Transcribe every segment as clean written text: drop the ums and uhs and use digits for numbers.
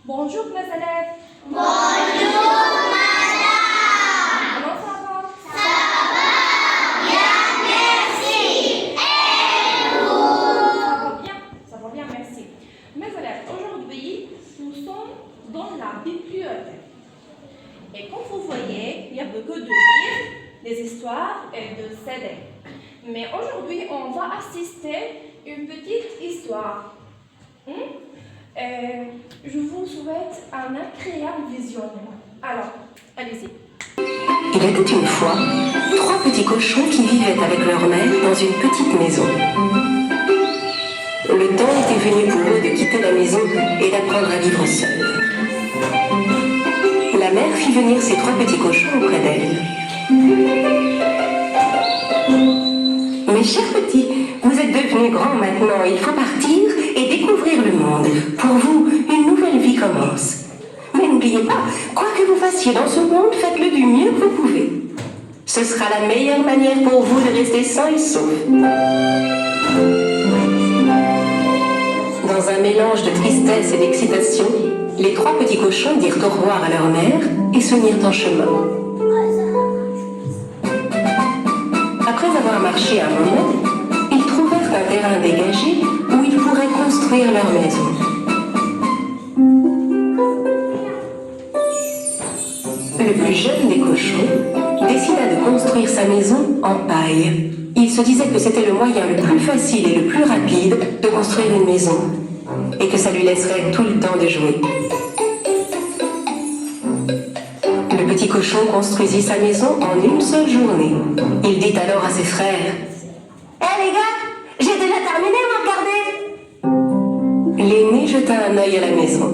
Bonjour mes élèves. Bonjour madame. Comment ça va? Ça va bien, merci. Et vous? Ça va bien, merci. Mes élèves, aujourd'hui, nous sommes dans la bibliothèque. Et comme vous voyez, il y a beaucoup de livres, des histoires et de CD. Mais aujourd'hui, on va assister à une petite histoire. Je vous souhaite un agréable visionnement. Alors, allez-y. Il était une fois 3 petits cochons qui vivaient avec leur mère dans une petite maison. Le temps était venu pour eux de quitter la maison et d'apprendre à vivre seuls. La mère fit venir ses 3 petits cochons auprès d'elle. Mes chers petits, vous êtes devenus grands maintenant, il faut partir et découvrir le monde. Pour vous, une nouvelle vie commence. Mais n'oubliez pas, quoi que vous fassiez dans ce monde, faites-le du mieux que vous pouvez. Ce sera la meilleure manière pour vous de rester sains et saufs. Dans un mélange de tristesse et d'excitation, les 3 petits cochons dirent au revoir à leur mère et se mirent en chemin. Après avoir marché un moment, ils trouvèrent un terrain dégagé où ils pourraient construire leur maison. Le plus jeune des cochons décida de construire sa maison en paille. Il se disait que c'était le moyen le plus facile et le plus rapide de construire une maison, et que ça lui laisserait tout le temps de jouer. Le petit cochon construisit sa maison en une seule journée. Il dit alors à ses frères: « Hé les gars, j'ai déjà terminé, vous regardez ?» L'aîné jeta un œil à la maison.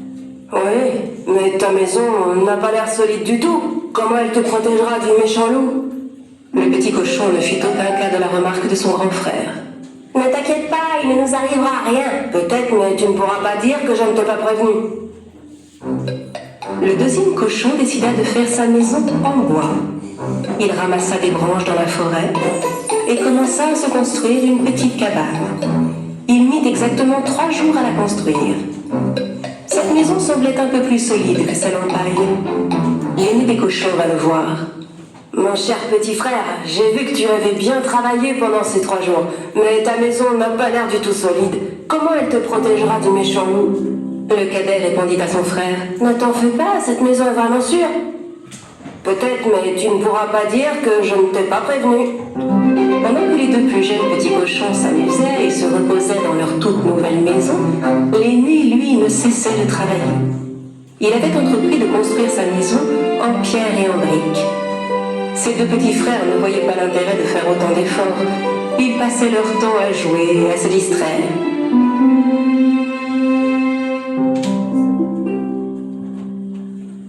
« Oui, mais ta maison n'a pas l'air solide du tout. Comment elle te protégera du méchant loup ?» Le petit cochon ne fit aucun cas de la remarque de son grand frère. « Ne t'inquiète pas, il ne nous arrivera rien. Peut-être, mais tu ne pourras pas dire que je ne t'ai pas prévenu. » Le deuxième cochon décida de faire sa maison en bois. Il ramassa des branches dans la forêt et commença à se construire une petite cabane. Il mit exactement 3 jours à la construire. Cette maison semblait un peu plus solide que celle en paille. L'aîné des cochons va le voir. « Mon cher petit frère, j'ai vu que tu avais bien travaillé pendant ces 3 jours, mais ta maison n'a pas l'air du tout solide. Comment elle te protégera du méchant loup ?» Le cadet répondit à son frère: « Ne t'en fais pas, cette maison est vraiment sûre. »« Peut-être, mais tu ne pourras pas dire que je ne t'ai pas prévenu. » Pendant que les 2 plus jeunes petits cochons s'amusaient et se reposaient dans leur toute nouvelle maison, l'aîné, lui, ne cessait de travailler. Il avait entrepris de construire sa maison en pierre et en briques. Ses 2 petits frères ne voyaient pas l'intérêt de faire autant d'efforts. Ils passaient leur temps à jouer et à se distraire.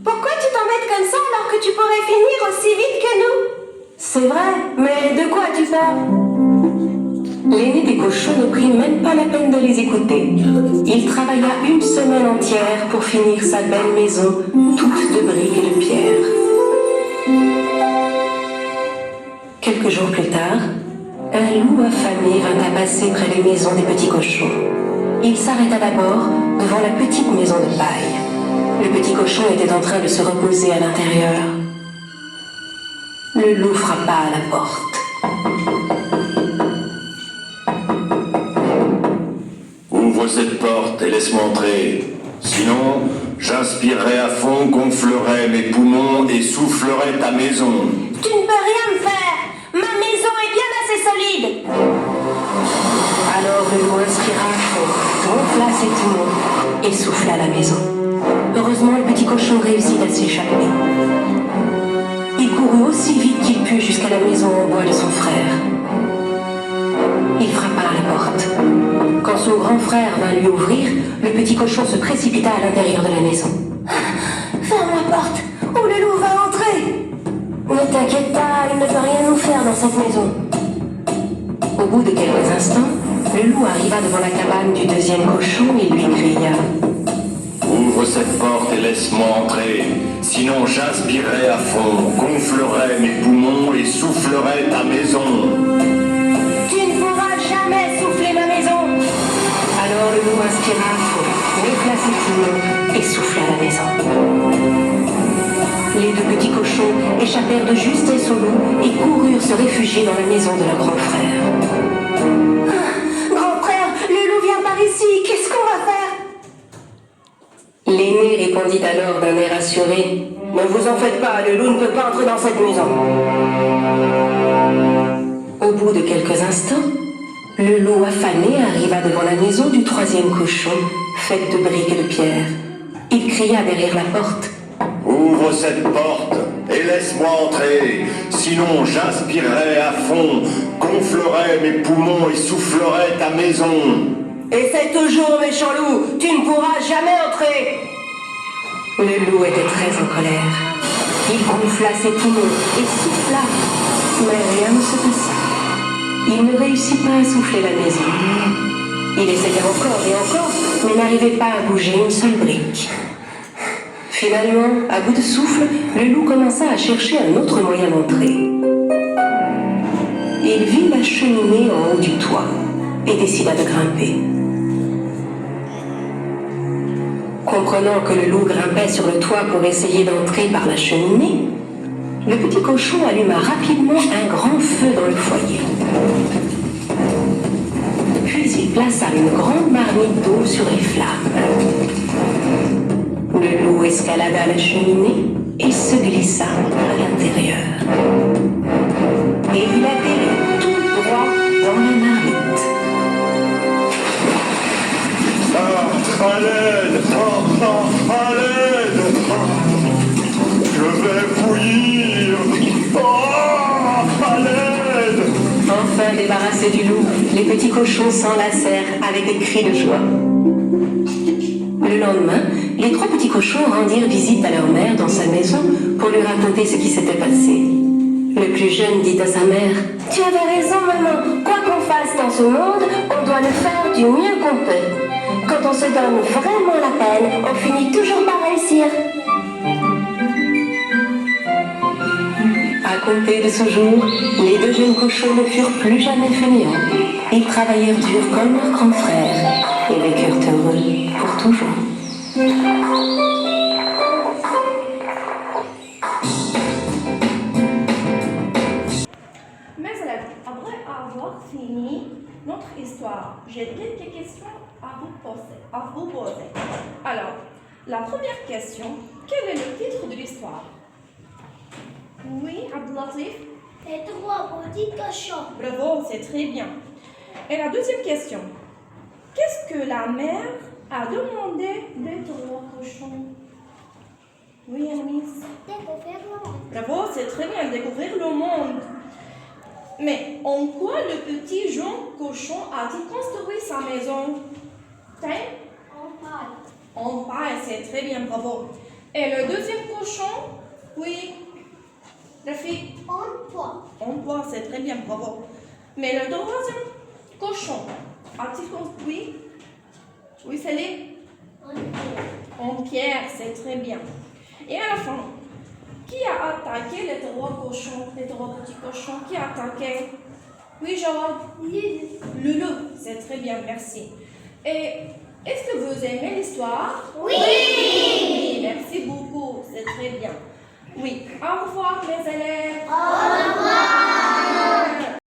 Pourquoi tu t'embêtes comme ça alors que tu pourrais finir aussi vite que nous? C'est vrai, mais de quoi tu parles? L'aîné des cochons ne prit même pas la peine de les écouter. Il travailla une semaine entière pour finir sa belle maison, toute de briques et de pierre. Quelques jours plus tard, un loup affamé vint à passer près des maisons des petits cochons. Il s'arrêta d'abord devant la petite maison de paille. Le petit cochon était en train de se reposer à l'intérieur. Le loup frappa à la porte. Ouvre cette porte et laisse-moi entrer. Sinon, j'inspirerai à fond, gonflerai mes poumons et soufflerai ta maison. Tu ne peux rien me faire. Ma maison est bien assez solide. Alors le loup inspira à fond, gonfla ses poumons et souffla la maison. Heureusement, le petit cochon réussit à s'échapper. Il courut aussi vite qu'il put jusqu'à la maison en bois de son frère. Il frappa à la porte. Quand son grand frère vint lui ouvrir, le petit cochon se précipita à l'intérieur de la maison. « Ferme la porte, ou le loup va entrer !»« Ne t'inquiète pas, il ne peut rien nous faire dans cette maison. » Au bout de quelques instants, le loup arriva devant la cabane du deuxième cochon et lui cria: « Ouvre cette porte et laisse-moi entrer. Sinon, j'inspirerai à fond, gonflerai mes poumons et soufflerai ta maison. » Tu ne pourras jamais souffler ma maison. Alors le loup inspira à fond, gonfla ses poumons et souffla la maison. Les deux petits cochons échappèrent de justesse au loup et coururent se réfugier dans la maison de leur grand frère. Grand frère, le loup vient par ici, qu'est-ce qu'on va faire? L'aîné répondit alors d'un air assuré. « Ne vous en faites pas, le loup ne peut pas entrer dans cette maison. » Au bout de quelques instants, le loup affamé arriva devant la maison du troisième cochon, faite de briques et de pierres. Il cria derrière la porte. « Ouvre cette porte et laisse-moi entrer, sinon j'aspirerai à fond, gonflerai mes poumons et soufflerai ta maison. » « Essaie toujours, méchant loup, tu ne pourras jamais entrer !» Le loup était très en colère. Il gonfla ses poumons et souffla, mais rien ne se passa. Il ne réussit pas à souffler la maison. Il essaya encore et encore, mais n'arrivait pas à bouger une seule brique. Finalement, à bout de souffle, le loup commença à chercher un autre moyen d'entrer. Il vit la cheminée en haut du toit et décida de grimper. Comprenant que le loup grimpait sur le toit pour essayer d'entrer par la cheminée, le petit cochon alluma rapidement un grand feu dans le foyer. Puis il plaça une grande marmite d'eau sur les flammes. Le loup escalada la cheminée et se glissa à l'intérieur. Et il atterrit tout droit dans la marmite. Ah, à l'aide! À l'aide! Je vais bouillir! À l'aide! Enfin débarrassés du loup, les petits cochons s'enlacèrent avec des cris de joie. Le lendemain, les trois petits cochons rendirent visite à leur mère dans sa maison pour lui raconter ce qui s'était passé. Le plus jeune dit à sa mère « Tu avais raison, maman. Quoi qu'on fasse dans ce monde, on doit le faire du mieux qu'on peut. Quand on se donne vraiment la peine, on finit toujours par réussir. » À compter de ce jour, les deux jeunes cochons ne furent plus jamais fainéants. Ils travaillèrent dur comme leurs grands frères et vécurent heureux pour toujours. Mes élèves, après avoir fini notre histoire, j'ai quelques questions à vous poser. Alors, la première question, quel est le titre de l'histoire? Oui, Abdelatif? Les trois petits cochons. Bravo, c'est très bien. Et la deuxième question, qu'est-ce que la mère a demandé des trois cochons? Oui, Hermès? Découvrir le monde. Bravo, c'est très bien, découvrir le monde. Mais en quoi le petit Jean cochon a-t-il construit sa maison? On parle. En paille, c'est très bien, bravo. Et le deuxième cochon? Oui, Rafi? On boit. En bois, c'est très bien, bravo. Mais le troisième cochon a-t-il construit? Oui, c'est les? En pierre, c'est très bien. Et à la fin, qui a attaqué les trois cochons, les trois petits cochons? Qui a attaqué? Oui, Jawad? Le loup, c'est très bien, merci. Et est-ce que vous aimez l'histoire? Oui. Oui, merci beaucoup, c'est très bien. Oui, au revoir mes élèves. Au revoir.